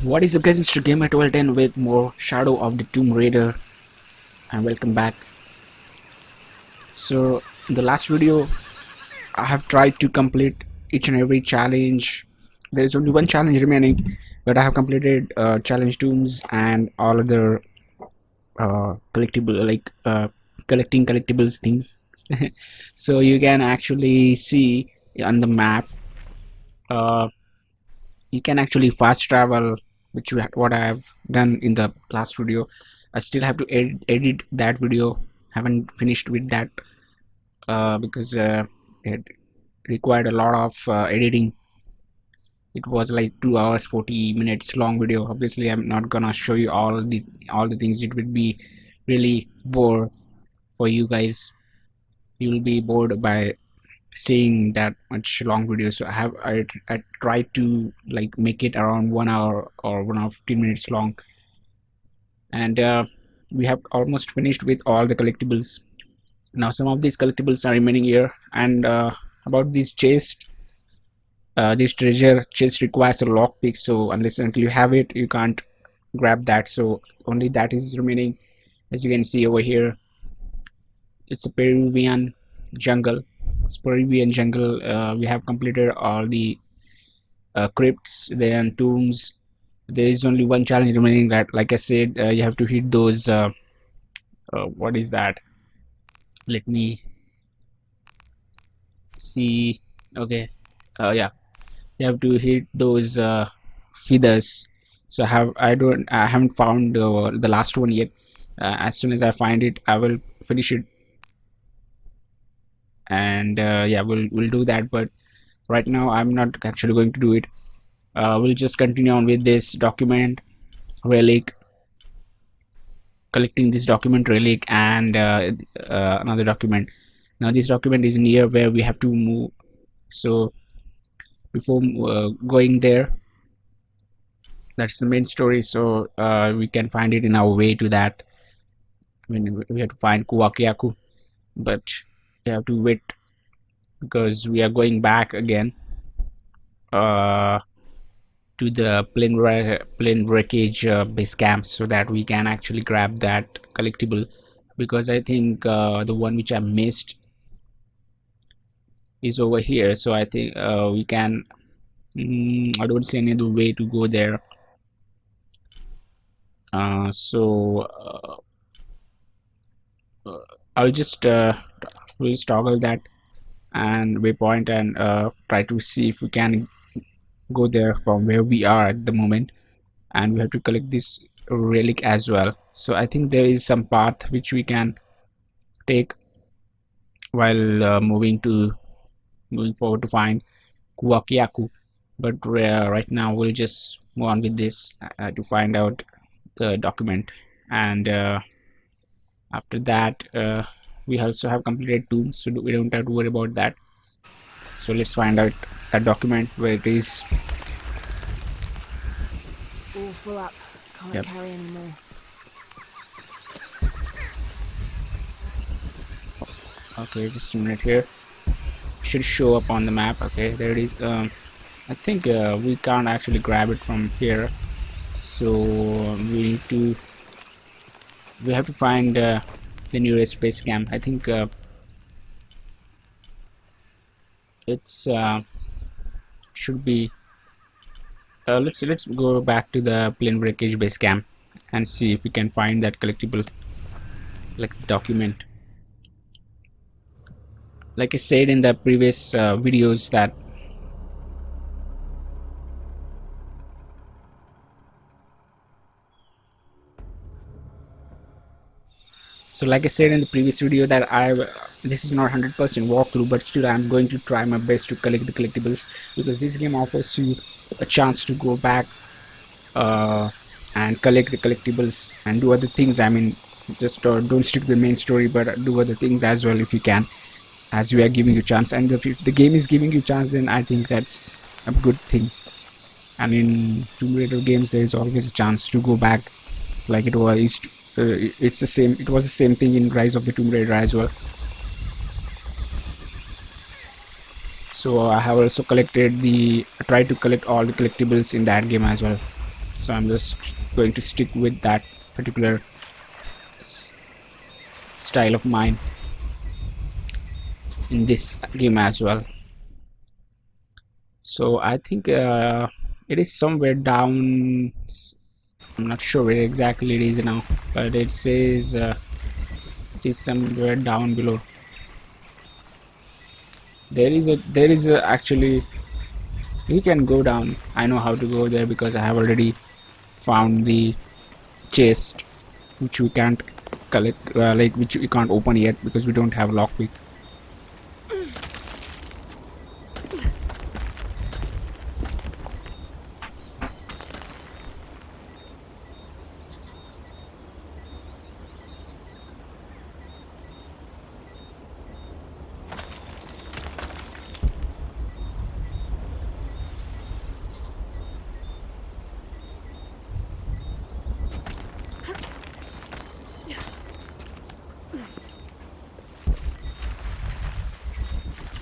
What is up guys, Mr. Gamer 1210 with more Shadow of the Tomb Raider, and welcome back. So in the last video I have tried to complete each and every challenge. There is only one challenge remaining, but I have completed challenge tombs and all other collectible collecting collectibles things. So you can actually see on the map, uh, you can actually fast travel, which what I have done in the last video. I still have to edit that video. Haven't finished with that because it required a lot of editing. It was like 2 hours 40 minutes long video. Obviously I'm not gonna show you all the things. It would be really bore for you guys. You will be bored by seeing that much long video. So I tried to like make it around 1 hour or 1 hour 15 minutes long, and we have almost finished with all the collectibles. Now some of these collectibles are remaining here, and about this chest, this treasure chest requires a lockpick, so unless until you have it you can't grab that. So only that is remaining. As you can see over here, it's a Peruvian jungle. We have completed all the crypts, then tombs. There is only one challenge remaining, that like I said, you have to hit those what is that, let me see. Okay, yeah, you have to hit those feathers. So I haven't found the last one yet. As soon as I find it I will finish it, and yeah, we'll do that. But right now I'm not actually going to do it. We'll just continue on with this document relic, collecting this document relic and another document. Now this document is near where we have to move, so before going there, that's the main story. So we can find it in our way to that. I mean, we have to find Kuwaq Yaku, but we have to wait because we are going back again to the plane wreckage base camp, so that we can actually grab that collectible, because I think the one which I missed is over here. So I think we can I don't see any other way to go there. I'll just we'll toggle that and waypoint and try to see if we can go there from where we are at the moment. And we have to collect this relic as well. So I think there is some path which we can take while moving forward to find Kuwaq Yaku. But right now we'll just move on with this to find out the document, and after that we also have completed tombs, so we don't have to worry about that. So let's find out that document, where it is. All full up. Can't carry anymore. Okay, just a minute here. Should show up on the map. Okay, there it is. I think we can't actually grab it from here, so we have to find the nearest base camp. I think it's should be let's go back to the plane wreckage base camp and see if we can find that collectible, like the document. Like I said in the previous videos, that like I said in the previous video, that this is not 100% walkthrough, but still I'm going to try my best to collect the collectibles, because this game offers you a chance to go back and collect the collectibles and do other things. I mean, just don't stick to the main story, but do other things as well if you can, as we are giving you chance. And if the game is giving you chance, then I think that's a good thing. And in Tomb Raider games there is always a chance to go back, like it was it was the same thing in Rise of the Tomb Raider as well. So I have also tried to collect all the collectibles in that game as well. so I'm just going to stick with that particular style of mine in this game as well. So I think it is somewhere down. I'm not sure where exactly it is now, but it says it is somewhere down below. There is a actually, we can go down. I know how to go there because I have already found the chest, which we can't collect, like which we can't open yet because we don't have lockpick.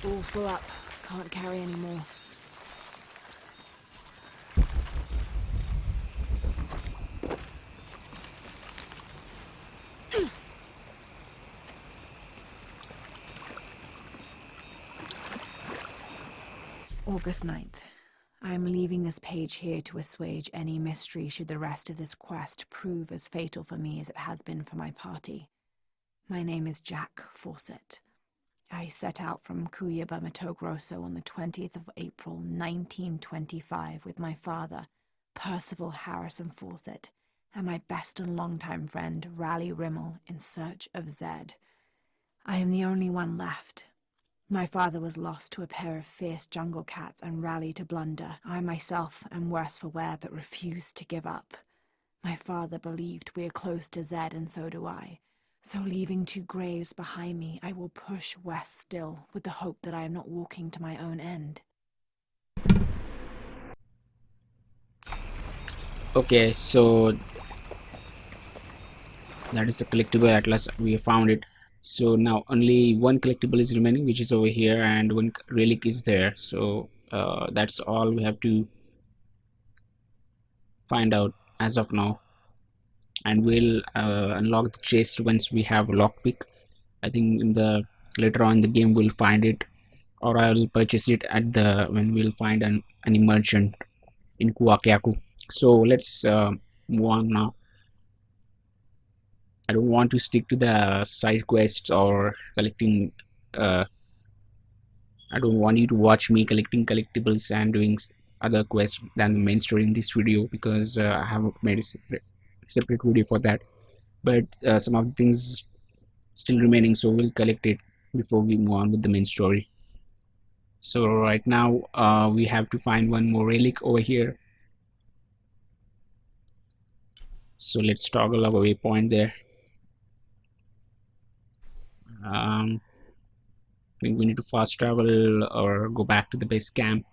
All full up. Can't carry any more. August 9th. I am leaving this page here to assuage any mystery should the rest of this quest prove as fatal for me as it has been for my party. My name is Jack Fawcett. I set out from Kuwaq Yaku on the 20th of April 1925 with my father, Percival Harrison Fawcett, and my best and longtime friend, Raleigh Rimmel, in search of Zed. I am the only one left. My father was lost to a pair of fierce jungle cats and Raleigh to blunder. I myself am worse for wear but refuse to give up. My father believed we are close to Zed, and so do I. So leaving 2 graves behind me, I will push west still, with the hope that I am not walking to my own end. Okay, so that is the collectible atlas. We found it. So now only one collectible is remaining, which is over here, and one relic is there. So that's all we have to find out as of now, and we'll unlock the chest once we have a lockpick. I think in the later on in the game we'll find it, or I'll purchase it at the when we'll find an merchant in Kuwaq Yaku. So let's move on now. I don't want to stick to the side quests or collecting. I don't want you to watch me collecting collectibles and doing other quests than the main story in this video, because I have made a separate video for that. But some of the things still remaining, so we'll collect it before we move on with the main story. So right now we have to find one more relic over here. So let's toggle our waypoint there. I think we need to fast travel or go back to the base camp.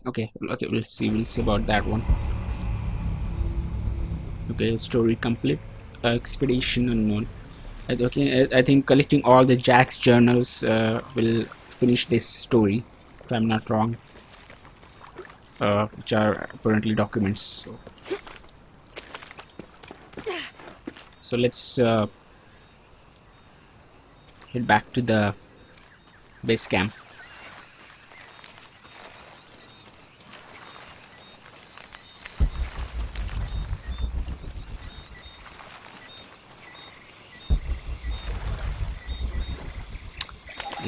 Okay, we'll see about that one. Okay, story complete. Expedition unknown. Okay, I think collecting all the Jack's journals will finish this story, if I'm not wrong, which are apparently documents. So let's head back to the base camp.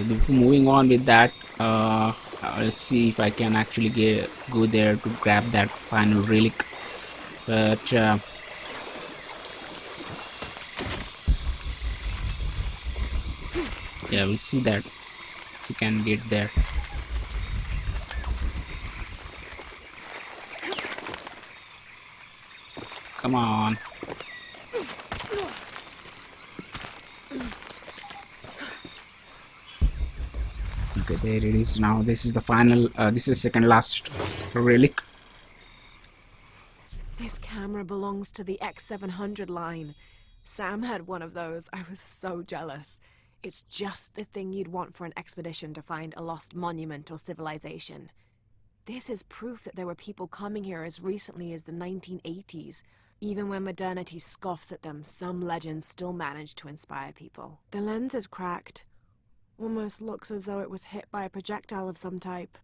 Before moving on with that, I'll see if I can actually go there to grab that final relic, but yeah, we'll see that if we can get there. Come on. Okay, there it is now. This is the final, this is second last relic. This camera belongs to the X700 line. Sam had one of those. I was so jealous. It's just the thing you'd want for an expedition to find a lost monument or civilization. This is proof that there were people coming here as recently as the 1980s. Even when modernity scoffs at them, some legends still manage to inspire people. The lens is cracked. Almost looks as though it was hit by a projectile of some type.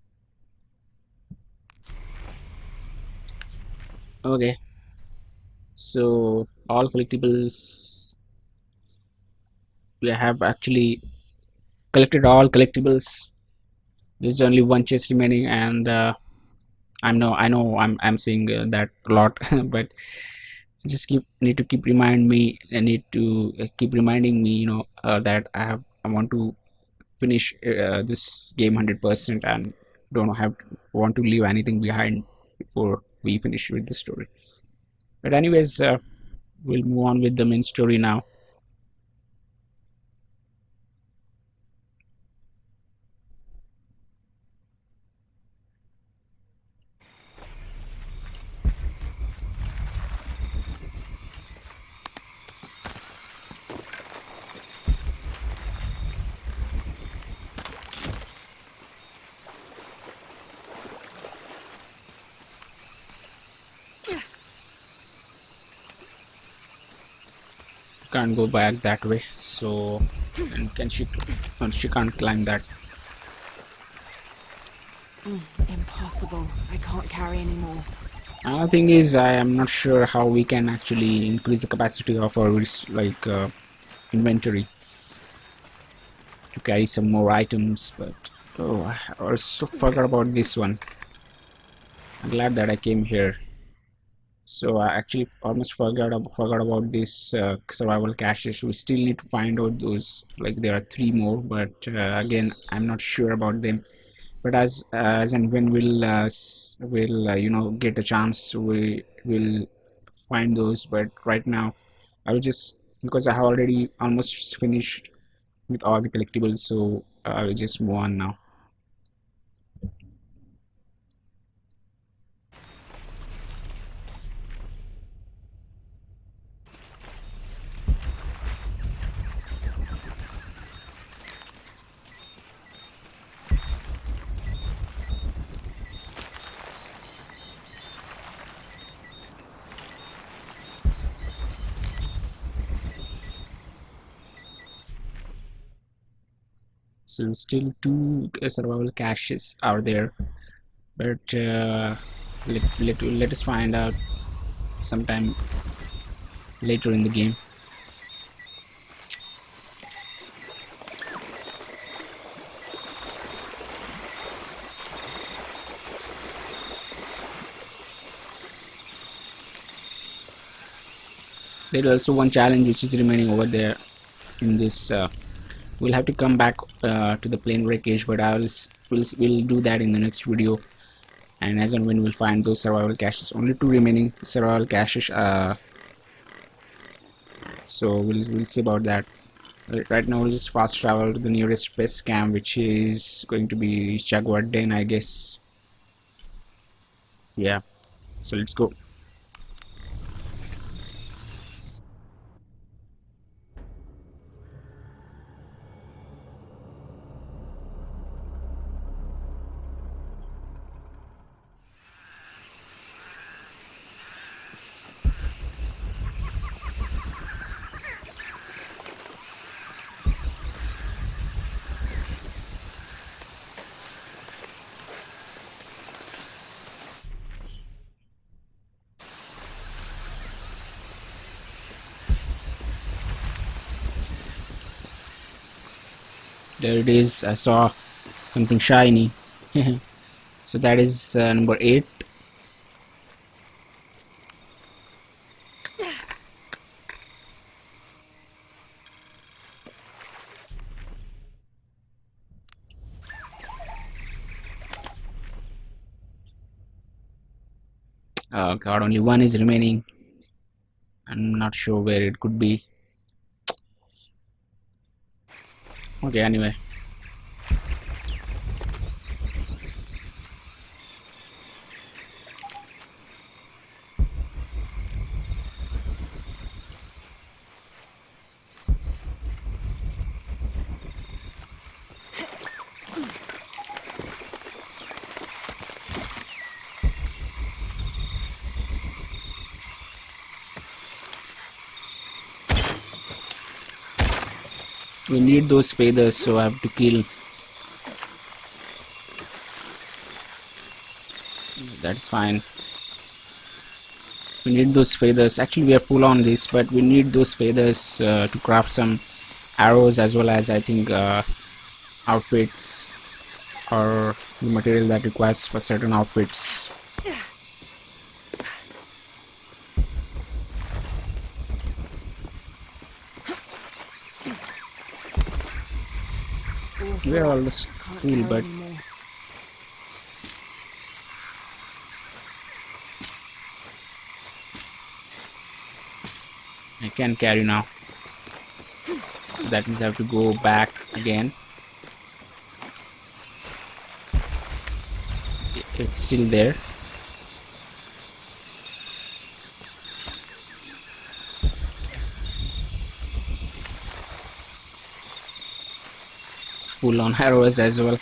Okay, so all collectibles, we have actually collected all collectibles. There's only one chest remaining, and I know I'm seeing that a lot, but just need to keep remind me. I need to keep reminding me, that I want to finish this game 100% and don't want to leave anything behind before we finish with the story. But anyways, we'll move on with the main story now. Can't go back that way, so and can she no, she can't climb that. Impossible. I can't carry anymore. Another thing is, I am not sure how we can actually increase the capacity of our inventory to carry some more items, but oh, I also forgot about this one. I'm glad that I came here. So I actually almost forgot about this survival caches. We still need to find out those. Like there are three more, but again, I'm not sure about them. But as and when we'll get a chance, we will find those. But right now, I will just, because I have already almost finished with all the collectibles, so I will just move on now. So still two survival caches are there, but let us find out sometime later in the game. There is also one challenge which is remaining over there in this. We'll have to come back to the plane wreckage, but we'll do that in the next video. And as and when we'll find those survival caches, only two remaining survival caches. So we'll see about that. Right now, we'll just fast travel to the nearest base camp, which is going to be Jaguar Den, I guess. Yeah. So let's go. There it is. I saw something shiny. So that is number 8. Oh god, only one is remaining. I'm not sure where it could be. Okay, anyway. We need those feathers, so I have to kill. That's fine. We need those feathers. Actually, we are full on this, but we need those feathers to craft some arrows, as well as I think outfits, or the material that requires for certain outfits. We are almost full, but I can carry now. So that means I have to go back again. It's still there. Full on arrows as well.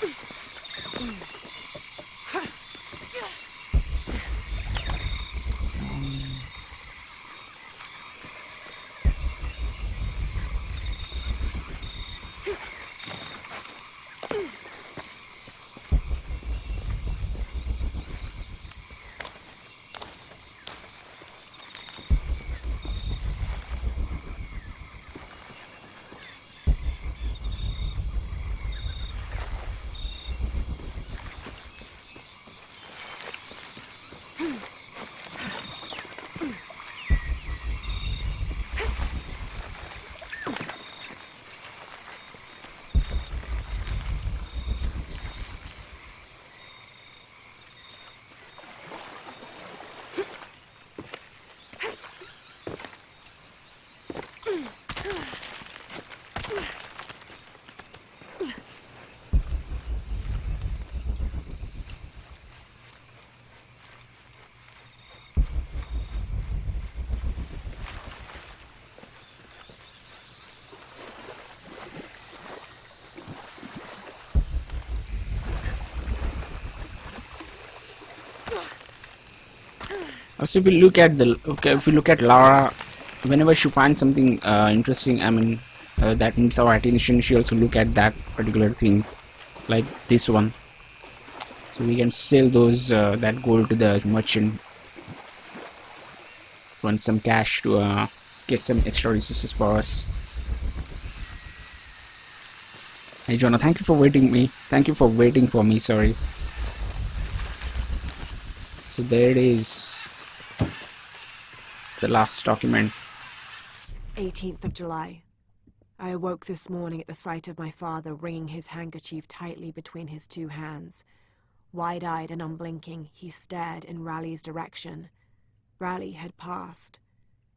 Also, if you look at Lara, whenever she finds something interesting, I mean, that needs our attention, she also look at that particular thing, like this one. So we can sell those that gold to the merchant, run some cash to get some extra resources for us. Hey Jonah, thank you for waiting me. Thank you for waiting for me. Sorry. So there it is. The last document. 18th of July. I awoke this morning at the sight of my father wringing his handkerchief tightly between his two hands. Wide-eyed and unblinking, he stared in Raleigh's direction. Raleigh had passed.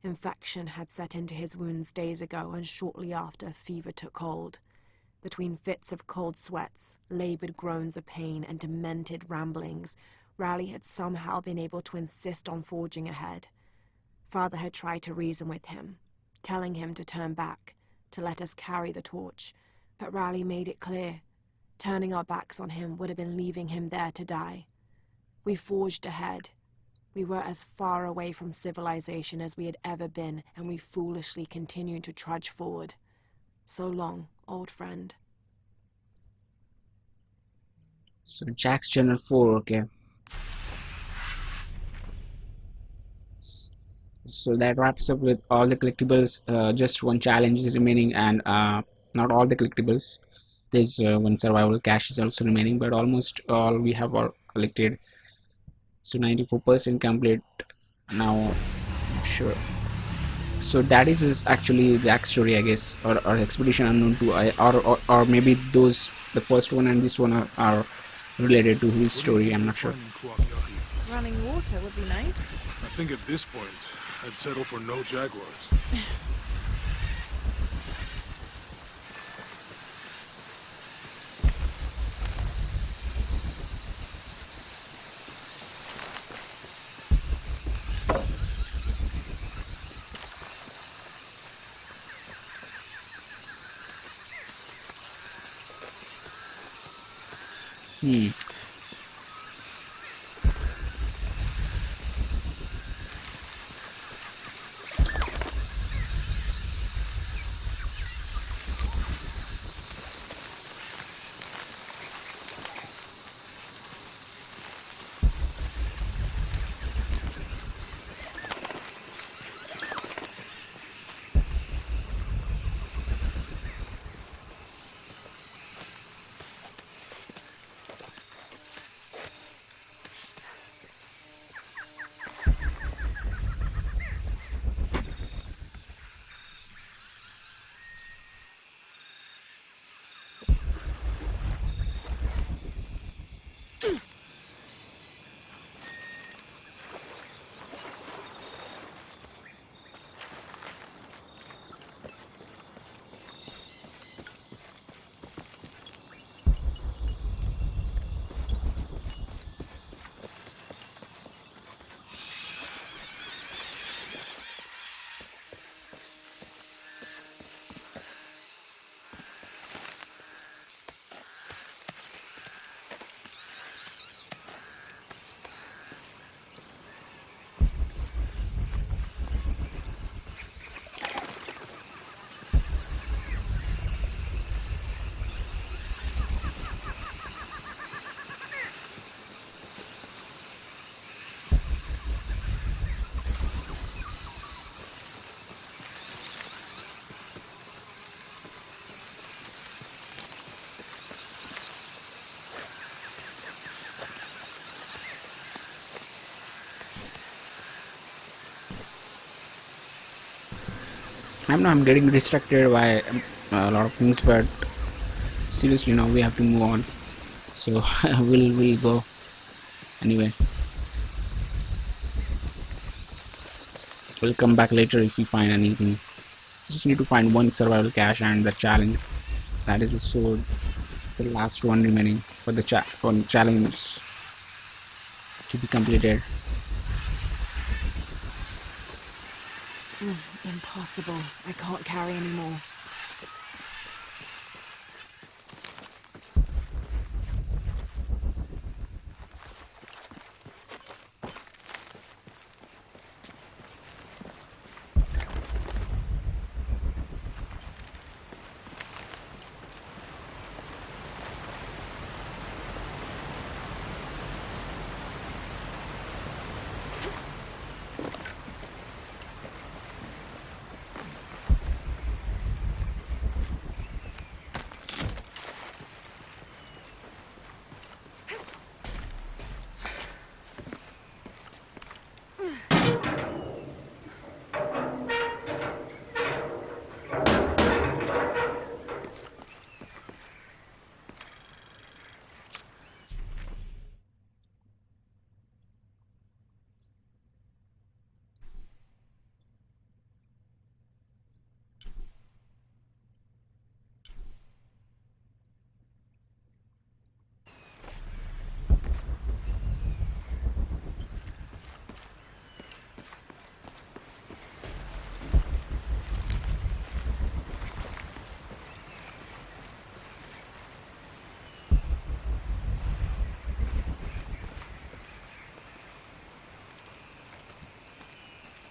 Infection had set into his wounds days ago, and shortly after, fever took hold. Between fits of cold sweats, laboured groans of pain, and demented ramblings, Raleigh had somehow been able to insist on forging ahead. Father had tried to reason with him, telling him to turn back, to let us carry the torch, but Raleigh made it clear. Turning our backs on him would have been leaving him there to die. We forged ahead. We were as far away from civilization as we had ever been, and we foolishly continued to trudge forward. So long, old friend. So Jack's Journal 4, okay. So that wraps up with all the collectibles. Just one challenge is remaining, and not all the collectibles. There's one survival cache is also remaining, but almost all we have are collected. So 94% complete now. Sure. So that is actually the backstory, I guess, or expedition unknown to or maybe those, the first one and this one are related to his story. I'm not sure. Running water would be nice. I think at this point, I'd settle for no jaguars. I'm getting distracted by a lot of things, but seriously, now we have to move on. So we'll go anyway. We'll come back later if we find anything. Just need to find one survival cache and the challenge. That is also the last one remaining for the challenge to be completed. Impossible. I can't carry anymore.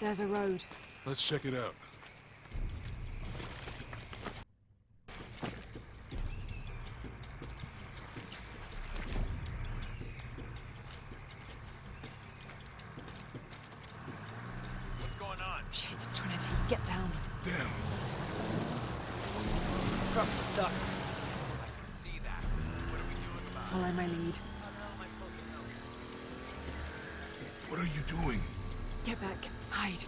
There's a road. Let's check it out. What's going on? Shit, Trinity, get down. Damn. Truck's stuck. I can see that. What are we doing about it? Follow my lead. How the hell am I supposed to know? What are you doing? Get back. Hide.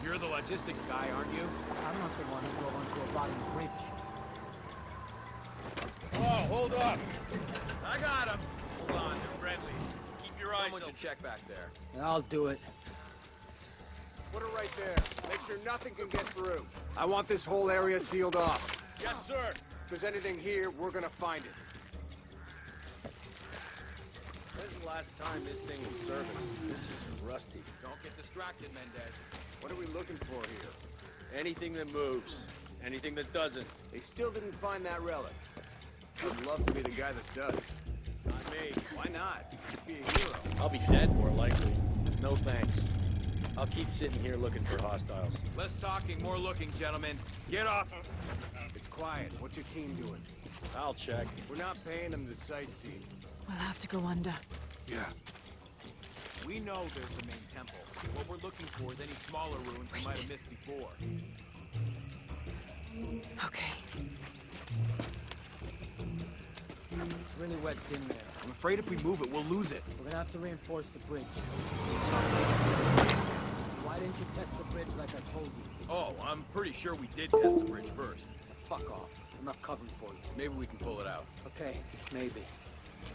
You're the logistics guy, aren't you? I'm not the one who drove onto a bottom bridge. Oh, hold up! I got him! Hold on, they're friendlies. Keep your eyes open. Someone should check back there. I'll do it. Put it right there. Make sure nothing can get through. I want this whole area sealed off. Yes, sir! If there's anything here, we're gonna find it. When's the last time this thing was serviced? This is rusty. Don't get distracted, Mendez. What are we looking for here? Anything that moves. Anything that doesn't. They still didn't find that relic. I'd love to be the guy that does. Not me. Why not? You'd be a hero. I'll be dead, more likely. No thanks. I'll keep sitting here looking for hostiles. Less talking, more looking, gentlemen. Get off! It's quiet. What's your team doing? I'll check. We're not paying them to sightsee. We'll have to go under. Yeah. We know there's the main temple. What we're looking for is any smaller ruins we might have missed before. Okay. It's really wedged in there. I'm afraid if we move it, we'll lose it. We're gonna have to reinforce the bridge. Why didn't you test the bridge like I told you? Oh, I'm pretty sure we did test the bridge first. Fuck off. I'm not covering for you. Maybe we can pull it out. Okay, maybe.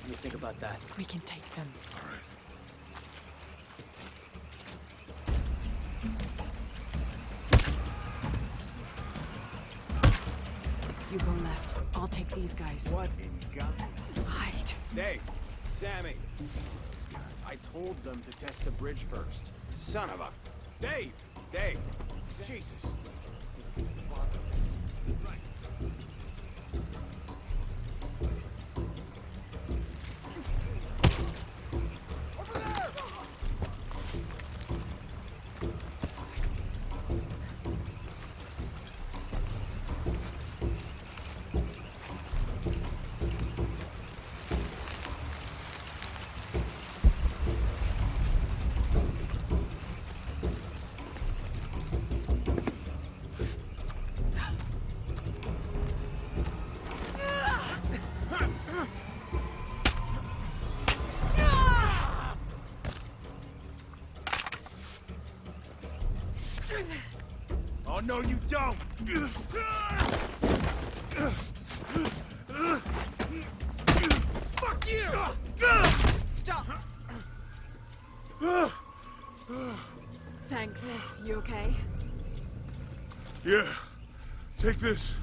Let me think about that. We can take them. All right. You go left. I'll take these guys. What in God? Hide. Dave, Sammy. I told them to test the bridge first. Son of a... Dave! Dave! Jesus. no, you don't! Fuck you! Stop! Thanks. You okay? Yeah, take this.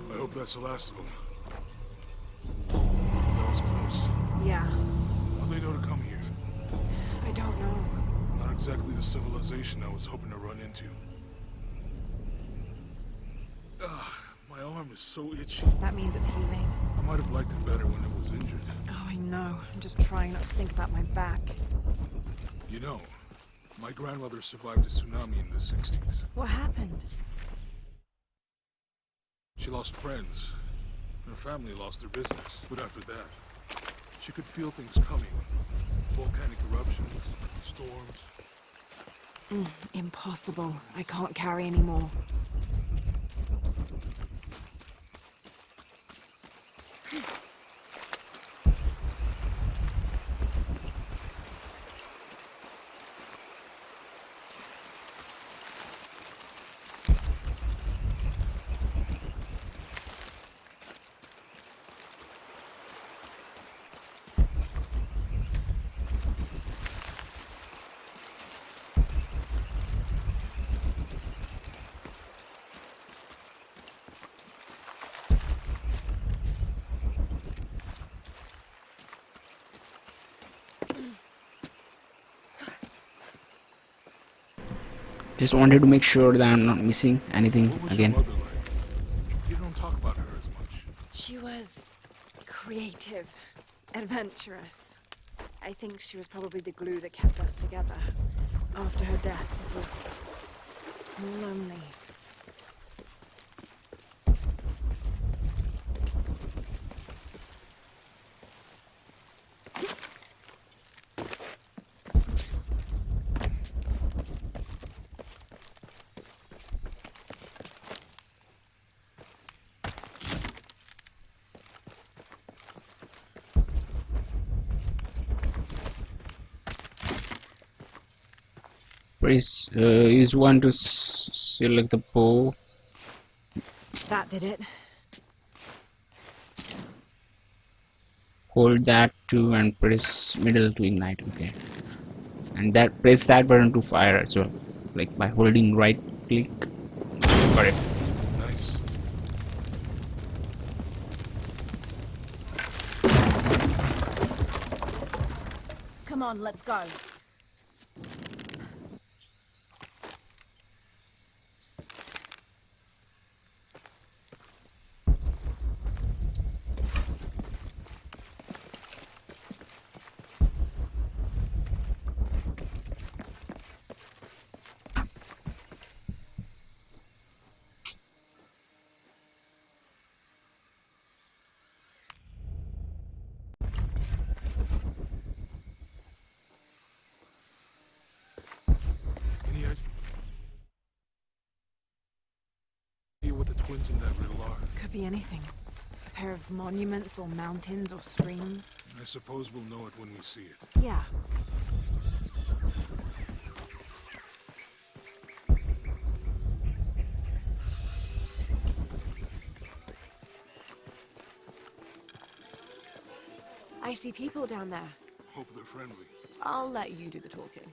I hope that's the last of them. That was close. Yeah. How'd they know to come here? I don't know. Not exactly the civilization I was hoping to run into. My arm is so itchy. That means it's healing. I might have liked it better when it was injured. Oh, I know. I'm just trying not to think about my back. You know, my grandmother survived a tsunami in the 60s. What happened? She lost friends, and her family lost their business. But after that, she could feel things coming. Volcanic eruptions, storms. Impossible. I can't carry anymore. Just wanted to make sure that I'm not missing anything What was again. your mother like? You don't talk about her as much. She was creative, adventurous. I think she was probably the glue that kept us together. After her death, it was lonely. Use one to select the bow. That did it. Hold that too and press middle to ignite. Okay, and that press that button to fire as well, like by holding right click. Got it. Nice. Come on, let's go. Any idea what the twins in that riddle are? Could be anything. A pair of monuments or mountains or streams. I suppose we'll know it when we see it. Yeah. I see people down there. Hope they're friendly. I'll let you do the talking.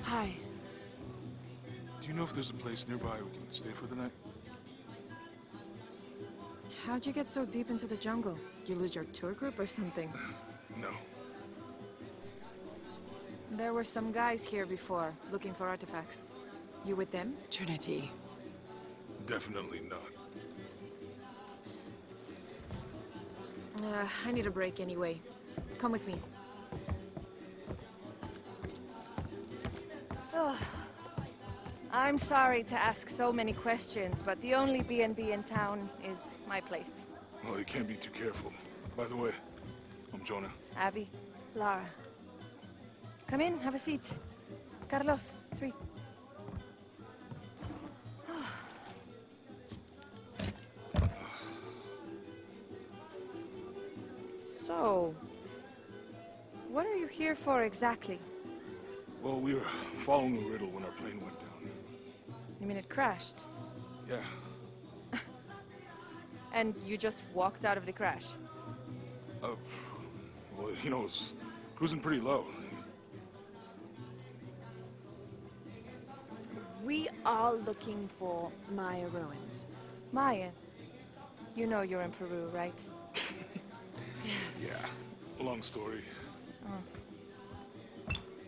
Hi. Do you know if there's a place nearby we can stay for the night? How'd you get so deep into the jungle? You lose your tour group or something? No. There were some guys here before, looking for artifacts. You with them? Trinity. Definitely not. I need a break anyway. Come with me. I'm sorry to ask so many questions, but the only B&B in town is my place. Well, you can't be too careful. By the way, I'm Jonah. Abby, Lara. come in, have a seat. Carlos, 3. So, what are you here for exactly? Well, we were following a riddle when our plane went down. You mean it crashed? Yeah. And you just walked out of the crash? Well, you know, it's cruising pretty low. We are looking for Maya ruins. Maya, you know you're in Peru, right? Yeah. Long story.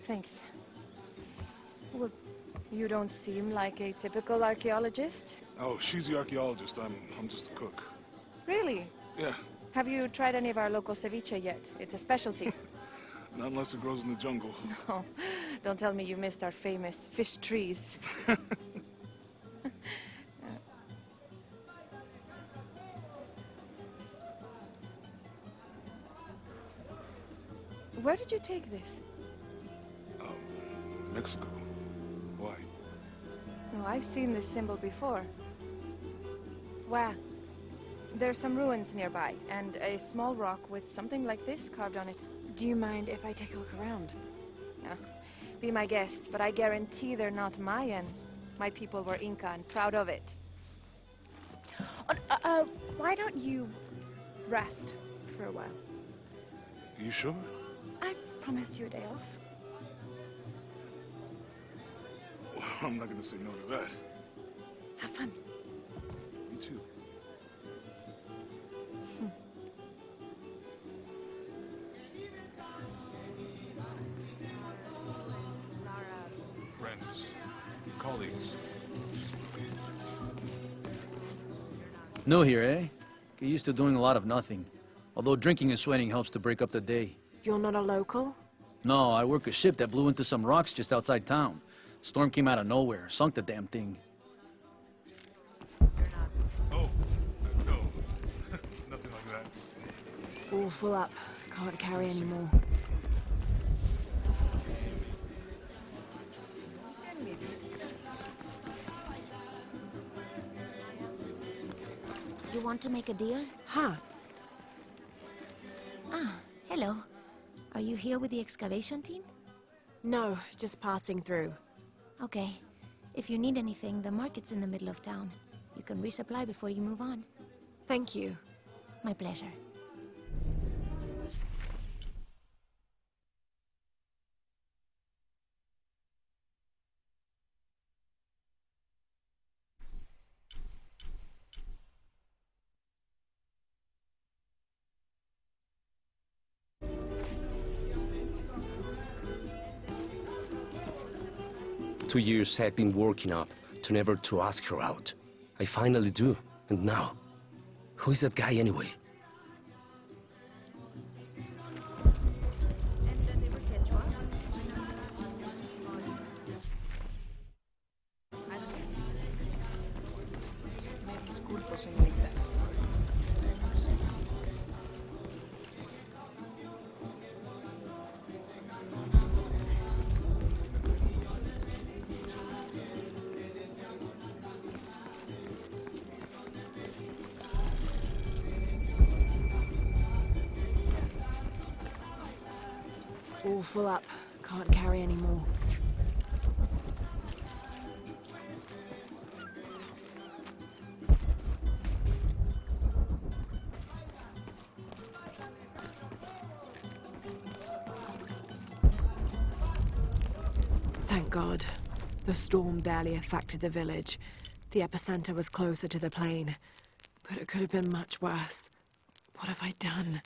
Thanks. Well, you don't seem like a typical archaeologist. Oh, she's the archaeologist. I'm just a cook. Really? Yeah. Have you tried any of our local ceviche yet? It's a specialty. Not unless it grows in the jungle. Oh, don't tell me you missed our famous fish trees. Where did you take this? Mexico. Why? Oh, I've seen this symbol before. Where? There's some ruins nearby, and a small rock with something like this carved on it. Do you mind if I take a look around? Be my guest, but I guarantee they're not Mayan. My people were Inca and proud of it. Why don't you rest for a while? You sure? I promised you a day off. Well, I'm not gonna say no to that. Have fun. You too. Friends, colleagues. New here, eh? Get used to doing a lot of nothing. Although drinking and sweating helps to break up the day. You're not a local? No, I work a ship that blew into some rocks just outside town. Storm came out of nowhere, sunk the damn thing. Oh, no. Nothing like that. All full up. Can't carry anymore. You want to make a deal? Huh. Ah, hello. Are you here with the excavation team? No, just passing through. Okay. If you need anything, the market's in the middle of town. You can resupply before you move on. Thank you. My pleasure. Two years had been working up to never to ask her out. I finally do, and now, who is that guy anyway? All full up. Can't carry anymore. Thank God. The storm barely affected the village. The epicenter was closer to the plain. But it could have been much worse. What have I done?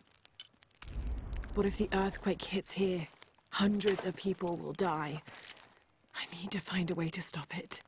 What if the earthquake hits here? Hundreds of people will die. I need to find a way to stop it.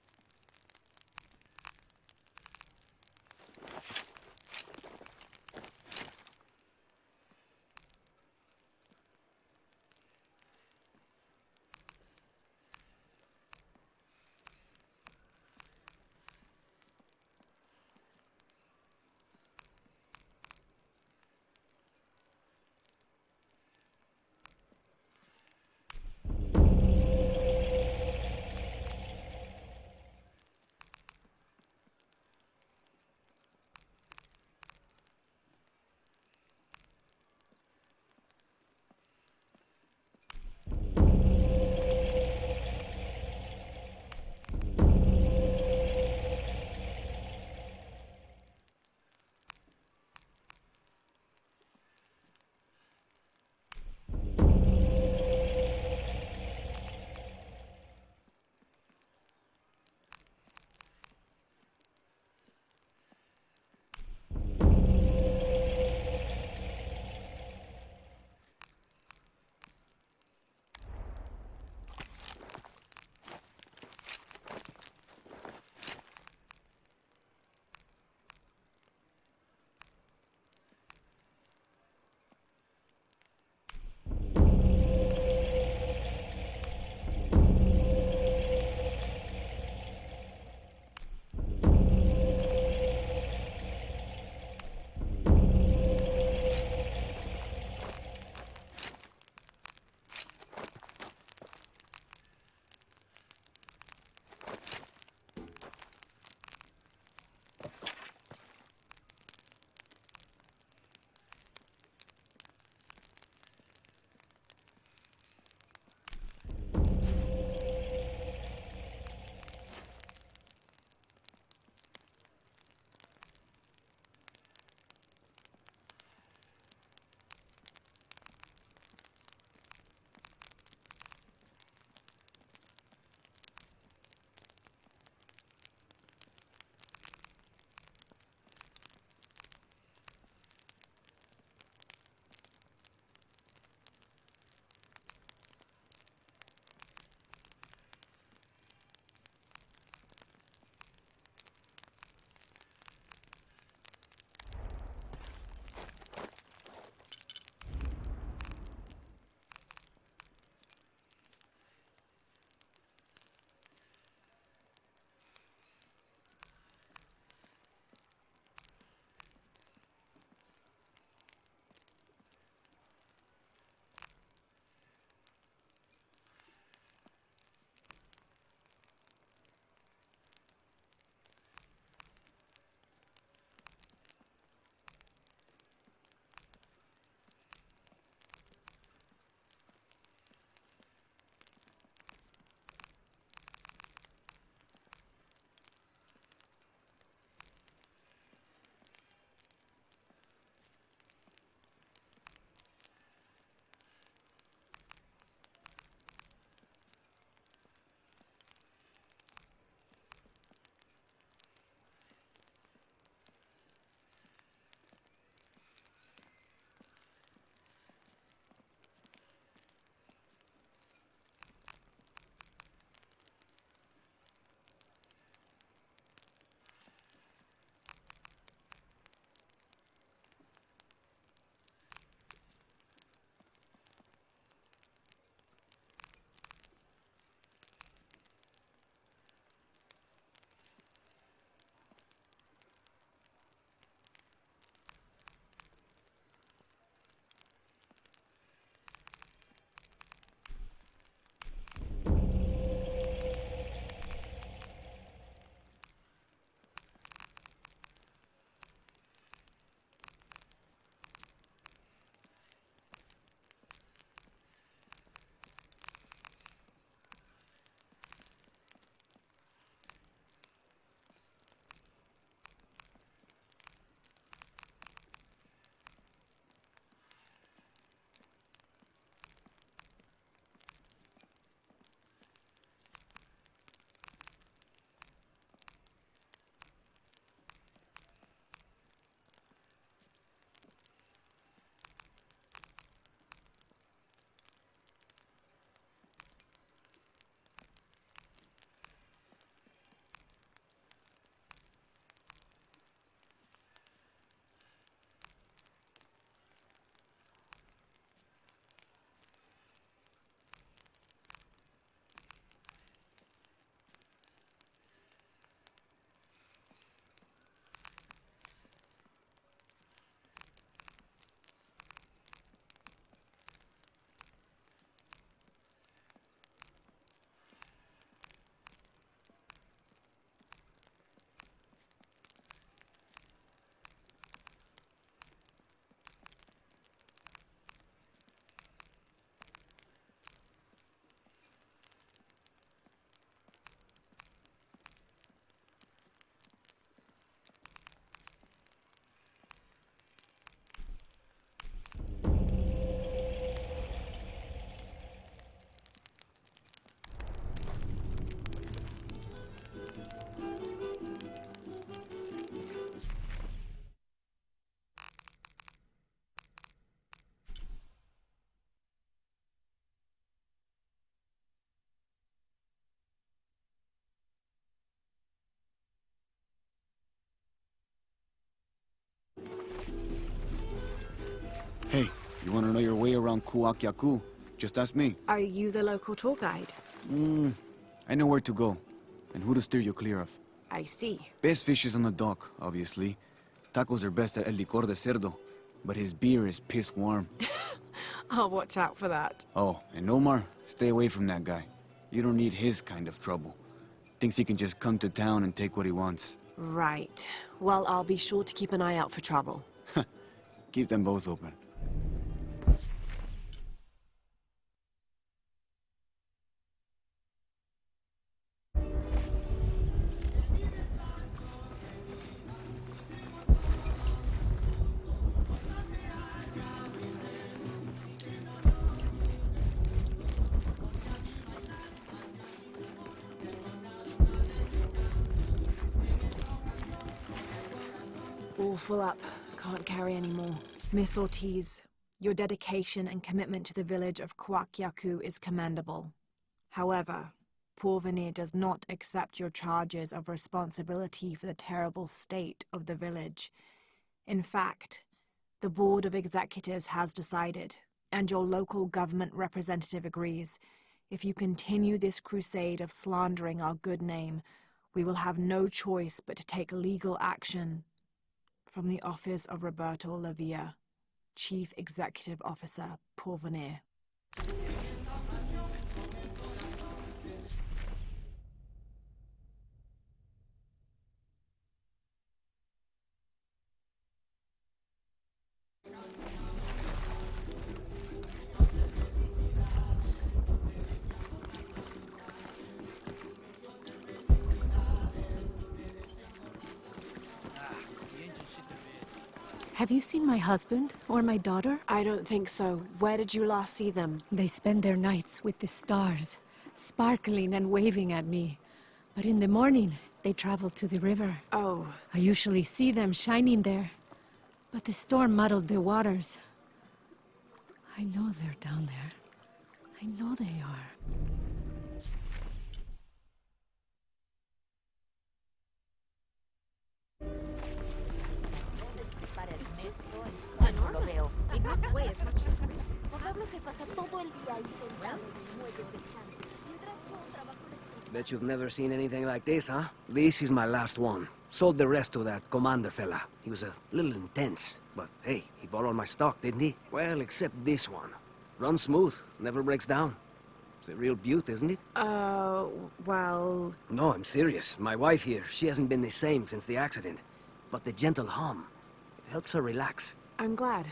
Hey, you want to know your way around Kuwaq Yaku? Just ask me. Are you the local tour guide? I know where to go, and who to steer you clear of. I see. Best fish is on the dock, obviously. Tacos are best at El Licor de Cerdo, but his beer is piss warm. I'll watch out for that. Oh, and Omar, stay away from that guy. You don't need his kind of trouble. Thinks he can just come to town and take what he wants. Right. Well, I'll be sure to keep an eye out for trouble. Keep them both open. All full up. Can't carry any more. Miss Ortiz, your dedication and commitment to the village of Kuwaq Yaku is commendable. However, Porvenir does not accept your charges of responsibility for the terrible state of the village. In fact, the Board of Executives has decided, and your local government representative agrees, if you continue this crusade of slandering our good name, we will have no choice but to take legal action. From the office of Roberto Lavia, Chief Executive Officer, Porvenir. Have you seen my husband or my daughter? I don't think so. Where did you last see them? They spend their nights with the stars, sparkling and waving at me. But in the morning, they travel to the river. Oh. I usually see them shining there. But the storm muddled the waters. I know they're down there. I know they are. Enormous. It must weigh as much as me. Pablo se pasa todo el día ahí sentado en el muelle pescando. Mientras yo trabajo en Bet you've never seen anything like this, huh? This is my last one. Sold the rest to that commander fella. He was a little intense, but hey, he bought all my stock, didn't he? Well, except this one. Runs smooth, never breaks down. It's a real beaut, isn't it? Well... No, I'm serious. My wife here, she hasn't been the same since the accident. But the gentle hum, it helps her relax. I'm glad.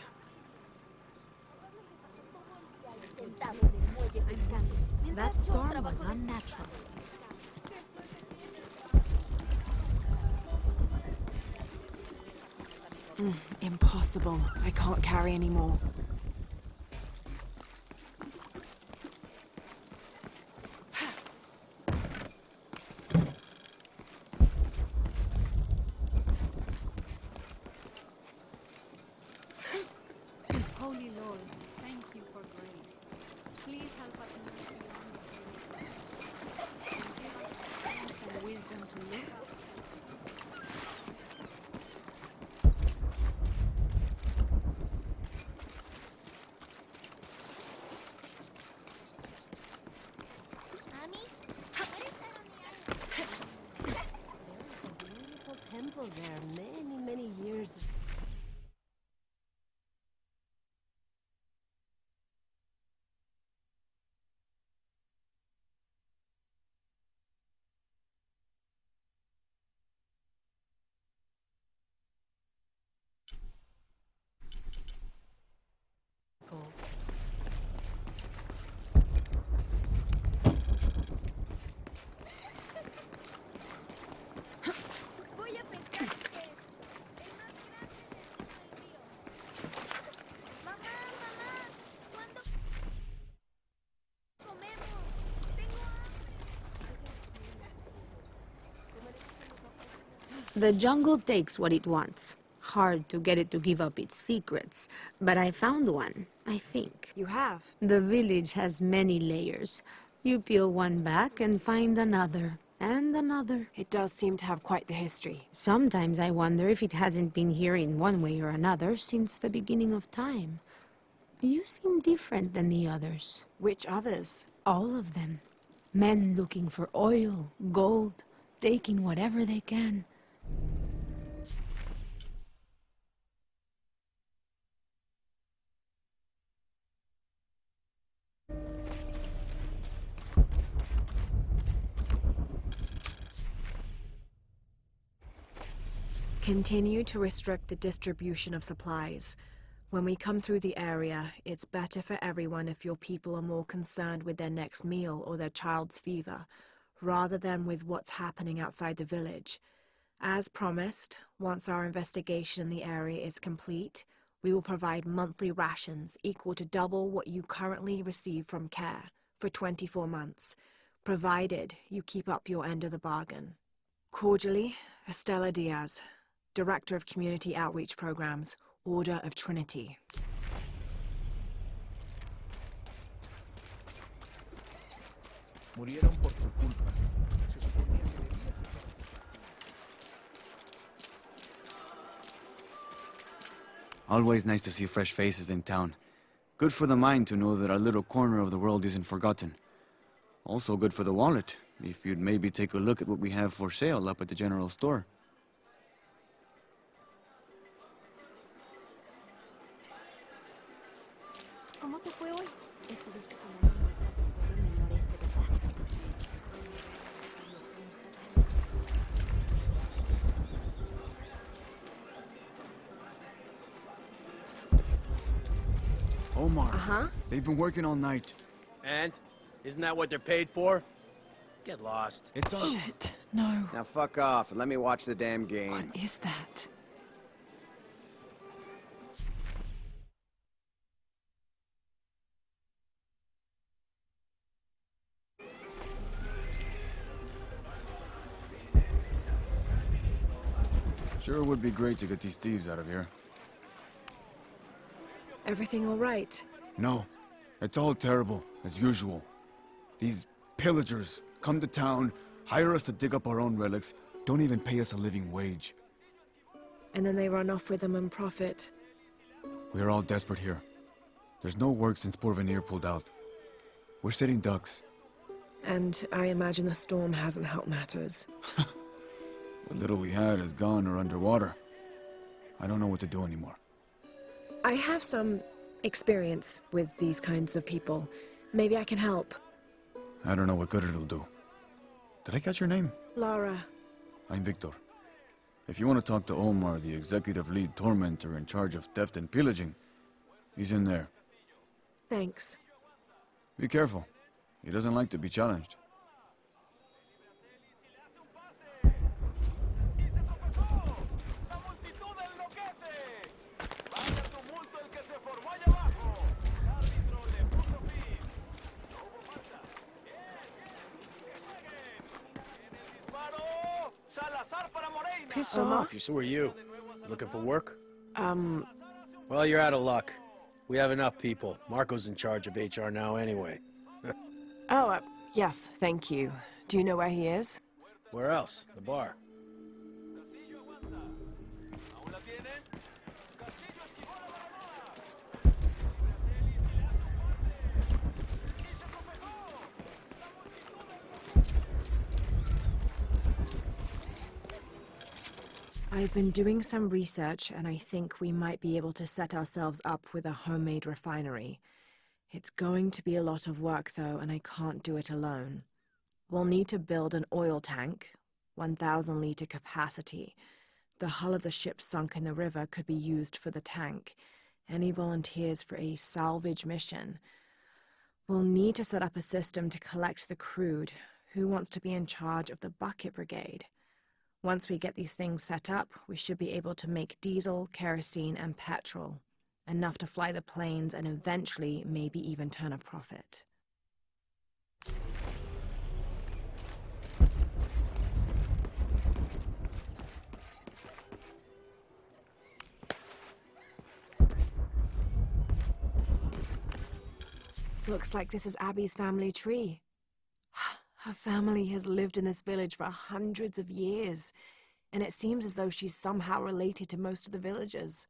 That storm was unnatural. Impossible. I can't carry any more. Holy Lord, thank you for grace. Please help us in the beyond the and give us strength and wisdom to look up. Temple there many years ago. The jungle takes what it wants. Hard to get it to give up its secrets, but I found one, I think. You have? The village has many layers. You peel one back and find another, and another. It does seem to have quite the history. Sometimes I wonder if it hasn't been here in one way or another since the beginning of time. You seem different than the others. Which others? All of them. Men looking for oil, gold, taking whatever they can. Continue to restrict the distribution of supplies. When we come through the area, it's better for everyone if your people are more concerned with their next meal or their child's fever, rather than with what's happening outside the village. As promised, once our investigation in the area is complete, we will provide monthly rations equal to double what you currently receive from CARE for 24 months, provided you keep up your end of the bargain. Cordially, Estela Diaz, Director of Community Outreach Programs, Order of Trinity. Murieron por tu culpa. Se suponía que debías estar... Always nice to see fresh faces in town. Good for the mind to know that our little corner of the world isn't forgotten. Also good for the wallet, if you'd maybe take a look at what we have for sale up at the general store. ¿Cómo te fue hoy? Estuve tomando muestras de suelo en el noreste de Fátima. Omar. Uh-huh. They've been working all night. And? Isn't that what they're paid for? Get lost. It's on... Shit, no. Now fuck off and let me watch the damn game. What is that? Sure would be great to get these thieves out of here. Everything all right? No, it's all terrible, as usual. These pillagers come to town, hire us to dig up our own relics, don't even pay us a living wage. And then they run off with them and profit. We are all desperate here. There's no work since Porvenir pulled out. We're sitting ducks. And I imagine the storm hasn't helped matters. What little we had is gone or underwater. I don't know what to do anymore. I have some experience with these kinds of people. Maybe I can help. I don't know what good it'll do. Did I catch your name? Lara. I'm Victor. If you want to talk to Omar, the executive lead tormentor in charge of theft and pillaging, he's in there. Thanks. Be careful. He doesn't like to be challenged. Piss off. So are you. Looking for work? Well, you're out of luck. We have enough people. Marco's in charge of HR now anyway. Yes, thank you. Do you know where he is? Where else? The bar. I've been doing some research, and I think we might be able to set ourselves up with a homemade refinery. It's going to be a lot of work, though, and I can't do it alone. We'll need to build an oil tank, 1,000-liter capacity. The hull of the ship sunk in the river could be used for the tank. Any volunteers for a salvage mission? We'll need to set up a system to collect the crude. Who wants to be in charge of the bucket brigade? Once we get these things set up, we should be able to make diesel, kerosene, and petrol. Enough to fly the planes and eventually maybe even turn a profit. Looks like this is Abby's family tree. Her family has lived in this village for hundreds of years, and it seems as though she's somehow related to most of the villagers.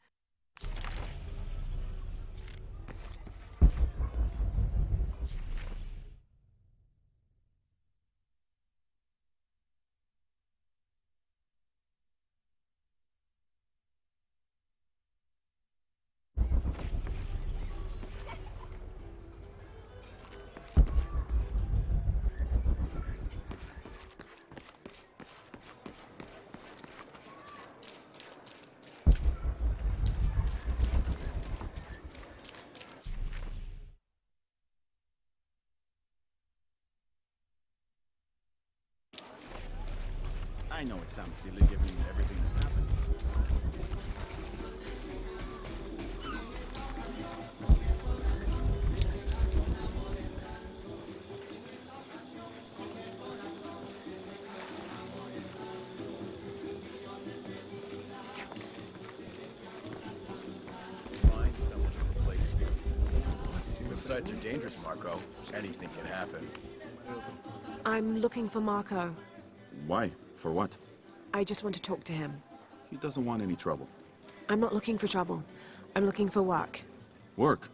I know it sounds silly given everything that's happened. Find someone to replace you. The sites are dangerous, Marco. Anything can happen. I'm looking for Marco. Why? For what? I just want to talk to him. He doesn't want any trouble. I'm not looking for trouble. I'm looking for work. Work?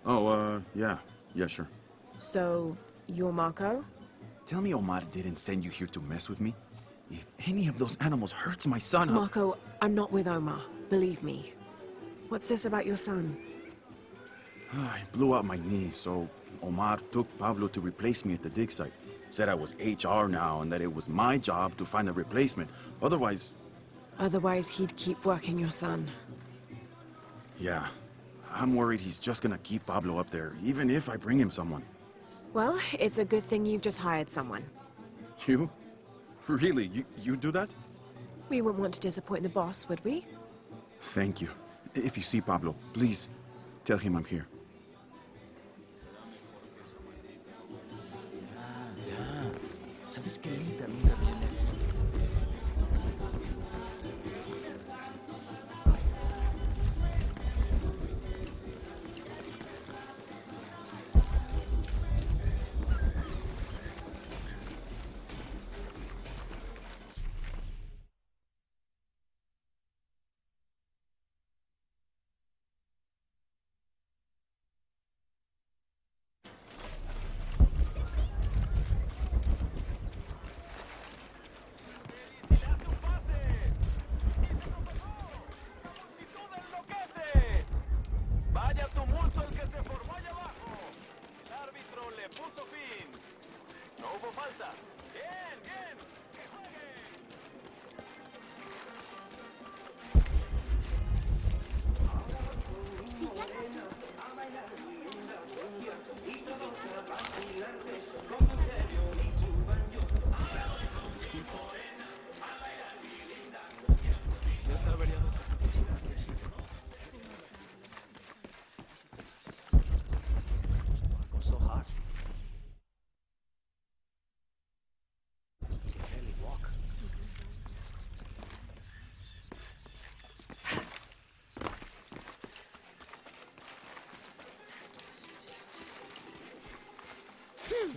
Oh, yeah. Yeah, sure. So, you're Marco? Tell me Omar didn't send you here to mess with me? If any of those animals hurts my son, Marco, I'm not with Omar. Believe me. What's this about your son? I blew out my knee, so Omar took Pablo to replace me at the dig site. Said I was HR now and that it was my job to find a replacement. Otherwise... Otherwise, he'd keep working your son. Yeah. I'm worried he's just gonna keep Pablo up there, even if I bring him someone. Well, it's a good thing you've just hired someone. You? Really? You do that? We wouldn't want to disappoint the boss, would we? Thank you. If you see Pablo, please tell him I'm here. ¿Sabes qué linda luna viene?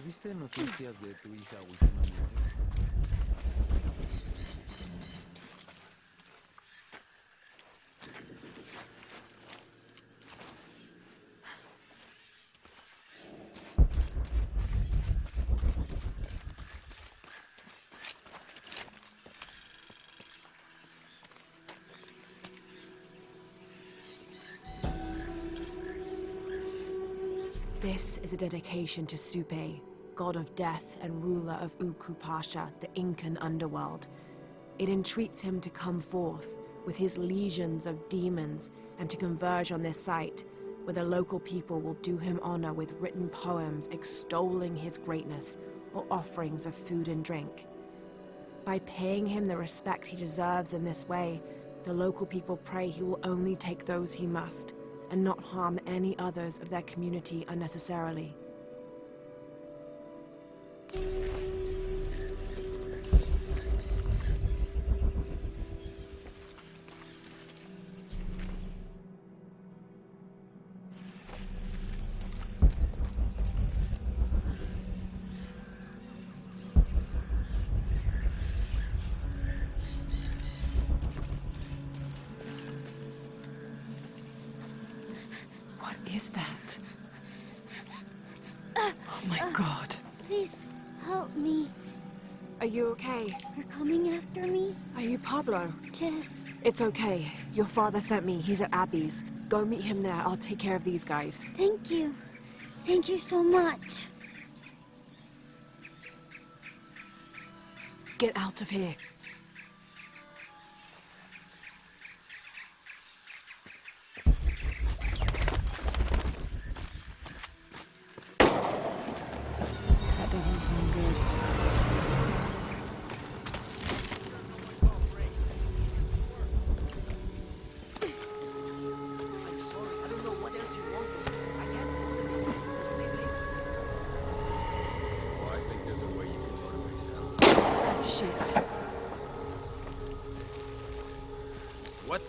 ¿Viste noticias de tu hija últimamente? This is a dedication to Supe, god of death and ruler of Uku Pasha, the Incan underworld. It entreats him to come forth with his legions of demons and to converge on this site, where the local people will do him honor with written poems extolling his greatness or offerings of food and drink. By paying him the respect he deserves in this way, the local people pray he will only take those he must, and not harm any others of their community unnecessarily. What is that? Oh my God. Please, help me. Are you okay? You're coming after me? Are you Pablo? Yes. It's okay. Your father sent me. He's at Abby's. Go meet him there. I'll take care of these guys. Thank you. Thank you so much. Get out of here. That doesn't sound good.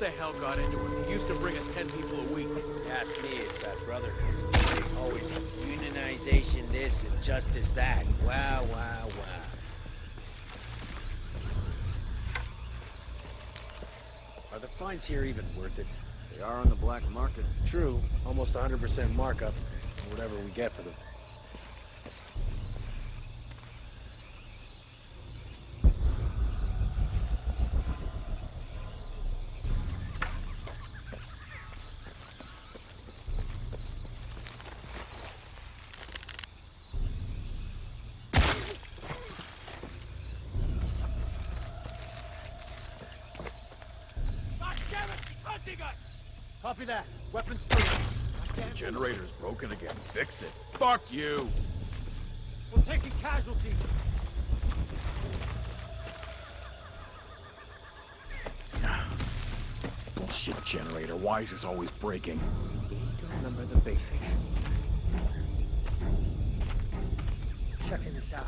the hell got into it? He used to bring us 10 people a week. Ask me, it's that brother. Always unionization this and justice that. Wow, wow, wow. Are the fines here even worth it? They are on the black market. True, almost 100% markup, whatever we get for them. Copy that. Weapons free. Generator's broken again. Fix it. Fuck you! We're taking casualties. Bullshit generator. Why is this always breaking? Need to remember the basics. Checking this out.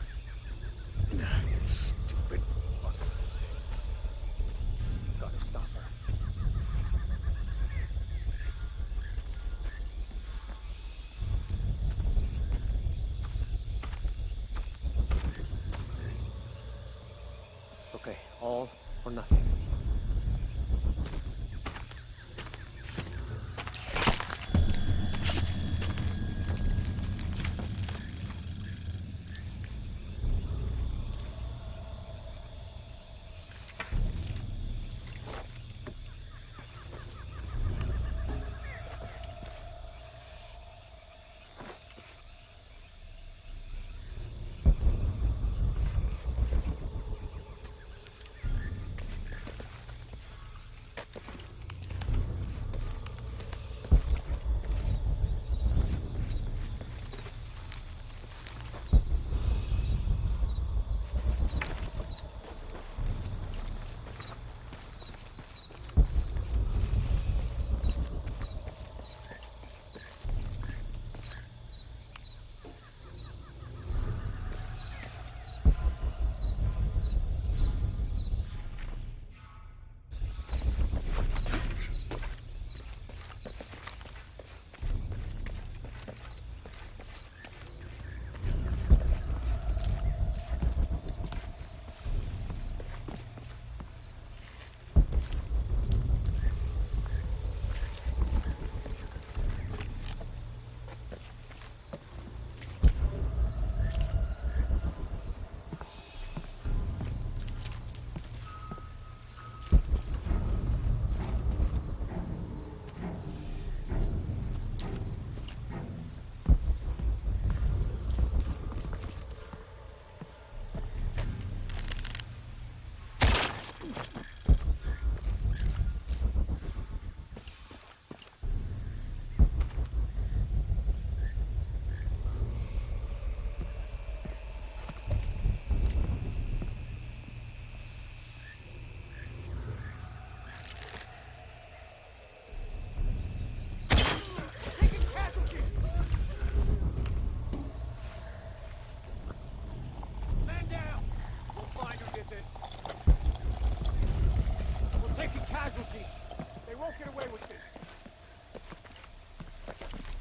Stupid fuck. Gotta stop her. Okay, all or nothing.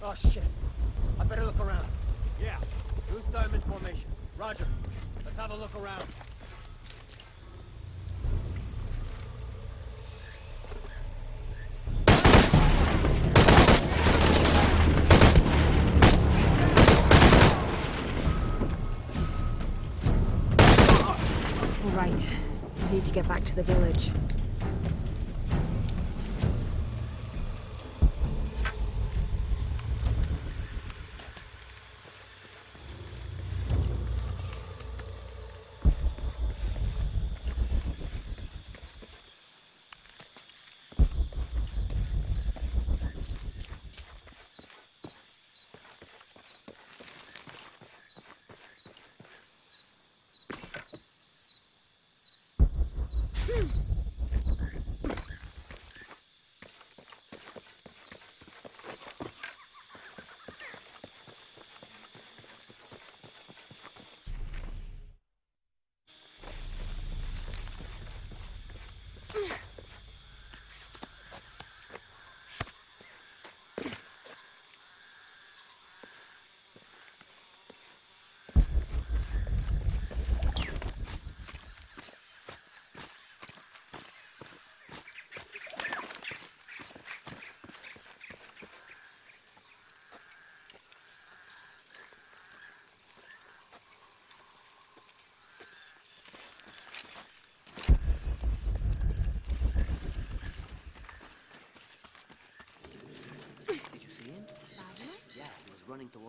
Oh, shit. I better look around. Yeah. Loose diamond formation. Roger. Let's have a look around. All right. I need to get back to the village.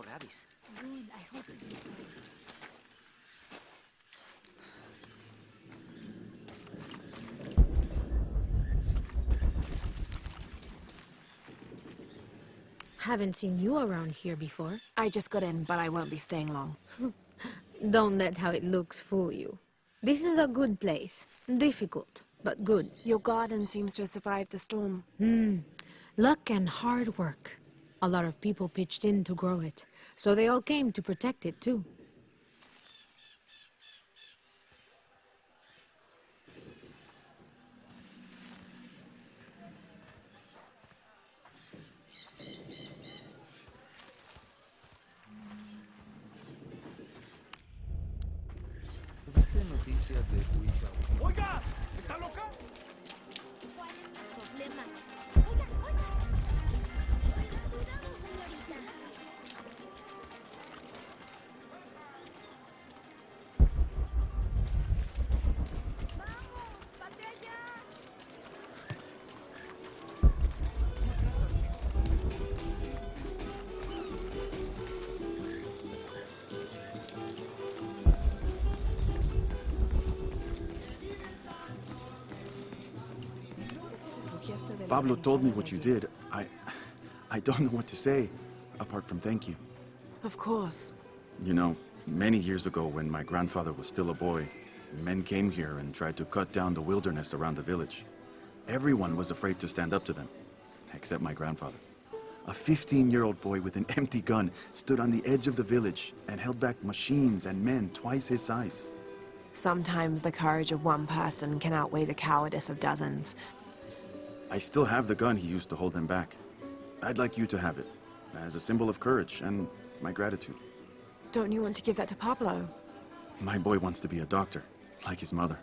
more rabbits. Good, I hope it's okay. Haven't seen you around here before. I just got in, but I won't be staying long. Don't let how it looks fool you. This is a good place. Difficult, but good. Your garden seems to have survived the storm. Luck and hard work. A lot of people pitched in to grow it, so they all came to protect it too. ¿Tuviste noticias de tu hija? ¡Oiga! ¿Está loca? ¿Cuál es el problema? Oiga, oiga. Oiga, cuidado, señorita. ¡Vamos! ¡Patea! Pablo told me what you did. I don't know what to say, apart from thank you. Of course. You know, many years ago when my grandfather was still a boy, men came here and tried to cut down the wilderness around the village. Everyone was afraid to stand up to them, except my grandfather. A 15-year-old boy with an empty gun stood on the edge of the village and held back machines and men twice his size. Sometimes the courage of one person can outweigh the cowardice of dozens. I still have the gun he used to hold them back. I'd like you to have it, as a symbol of courage and my gratitude. Don't you want to give that to Pablo? My boy wants to be a doctor, like his mother.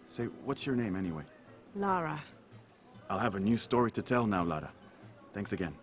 Say, what's your name anyway? Lara. I'll have a new story to tell now, Lara. Thanks again.